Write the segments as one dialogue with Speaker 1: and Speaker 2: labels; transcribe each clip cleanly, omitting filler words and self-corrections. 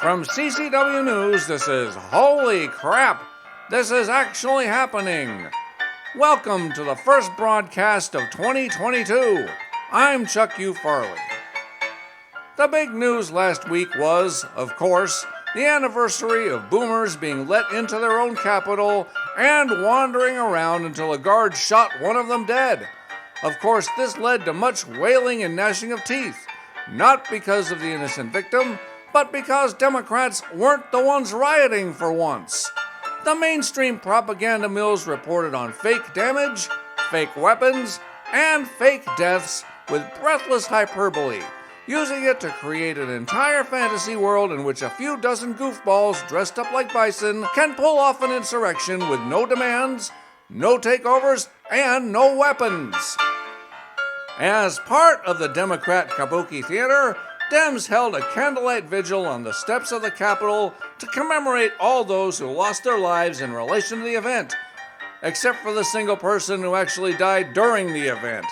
Speaker 1: From CCW News, this is Holy Crap! This is actually happening! Welcome to the first broadcast of 2022. I'm Chuck U. Farley. The big news last week was, of course, the anniversary of boomers being let into their own capital and wandering around until a guard shot one of them dead. Of course, this led to much wailing and gnashing of teeth, not because of the innocent victim, but because Democrats weren't the ones rioting for once. The mainstream propaganda mills reported on fake damage, fake weapons, and fake deaths with breathless hyperbole, using it to create an entire fantasy world in which a few dozen goofballs dressed up like bison can pull off an insurrection with no demands, no takeovers, and no weapons. As part of the Democrat Kabuki Theater, Dems held a candlelight vigil on the steps of the Capitol to commemorate all those who lost their lives in relation to the event, except for the single person who actually died during the event.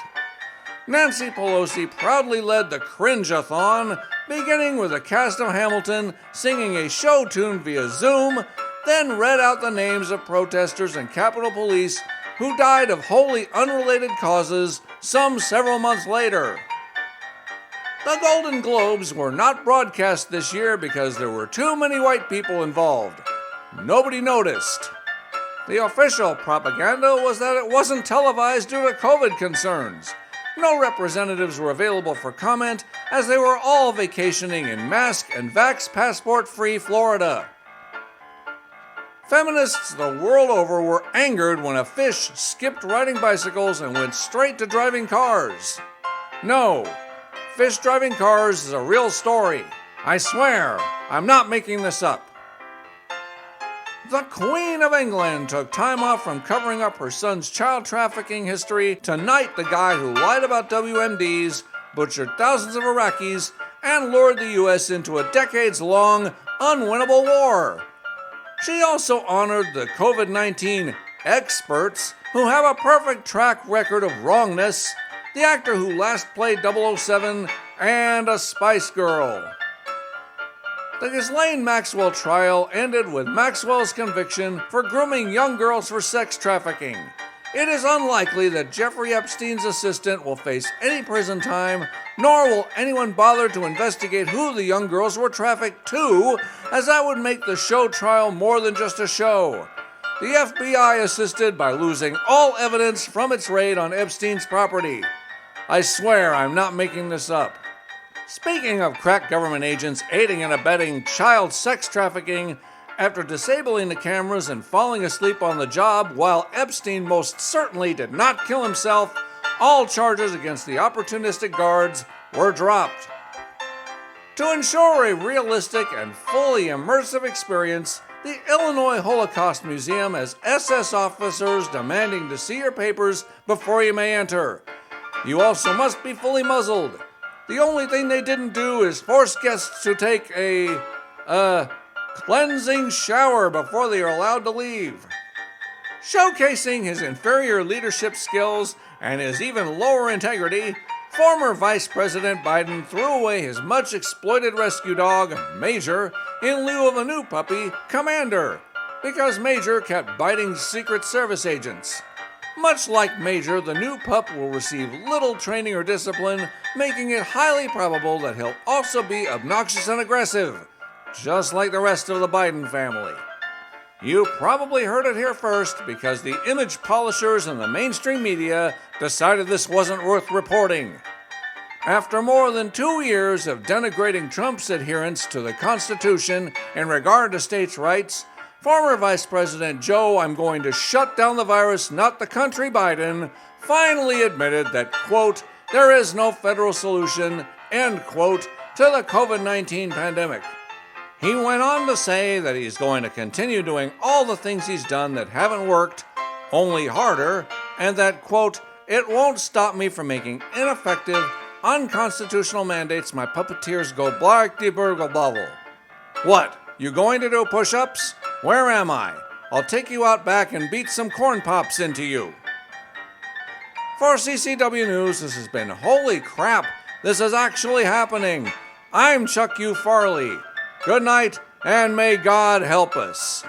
Speaker 1: Nancy Pelosi proudly led the cringe-a-thon, beginning with a cast of Hamilton singing a show tune via Zoom, then read out the names of protesters and Capitol Police who died of wholly unrelated causes some several months later. The Golden Globes were not broadcast this year because there were too many white people involved. Nobody noticed. The official propaganda was that it wasn't televised due to COVID concerns. No representatives were available for comment as they were all vacationing in mask and vax passport-free Florida. Feminists the world over were angered when a fish skipped riding bicycles and went straight to driving cars. No. Fish driving cars is a real story. I swear, I'm not making this up. The Queen of England took time off from covering up her son's child trafficking history to knight the guy who lied about WMDs, butchered thousands of Iraqis, and lured the U.S. into a decades-long, unwinnable war. She also honored the COVID-19 experts who have a perfect track record of wrongness, the actor who last played 007, and a Spice Girl. The Ghislaine Maxwell trial ended with Maxwell's conviction for grooming young girls for sex trafficking. It is unlikely that Jeffrey Epstein's assistant will face any prison time, nor will anyone bother to investigate who the young girls were trafficked to, as that would make the show trial more than just a show. The FBI assisted by losing all evidence from its raid on Epstein's property. I swear I'm not making this up. Speaking of crack government agents aiding and abetting child sex trafficking, after disabling the cameras and falling asleep on the job while Epstein most certainly did not kill himself, all charges against the opportunistic guards were dropped. To ensure a realistic and fully immersive experience, the Illinois Holocaust Museum has SS officers demanding to see your papers before you may enter. You also must be fully muzzled. The only thing they didn't do is force guests to take a cleansing shower before they are allowed to leave. Showcasing his inferior leadership skills and his even lower integrity, former Vice President Biden threw away his much exploited rescue dog, Major, in lieu of a new puppy, Commander, because Major kept biting Secret Service agents. Much like Major, the new pup will receive little training or discipline, making it highly probable that he'll also be obnoxious and aggressive, just like the rest of the Biden family. You probably heard it here first because the image polishers and the mainstream media decided this wasn't worth reporting. After more than 2 years of denigrating Trump's adherence to the Constitution in regard to states' rights, former Vice President Joe I'm going to shut down the virus, not the country Biden, finally admitted that, quote, there is no federal solution, end quote, to the COVID-19 pandemic. He went on to say that he's going to continue doing all the things he's done that haven't worked, only harder, and that, quote, it won't stop me from making ineffective, unconstitutional mandates my puppeteers go black deeper go bubble. What, you going to do push-ups? Where am I? I'll take you out back and beat some corn pops into you. For CCW News, this has been Holy Crap! This is actually happening. I'm Chuck U. Farley. Good night, and may God help us.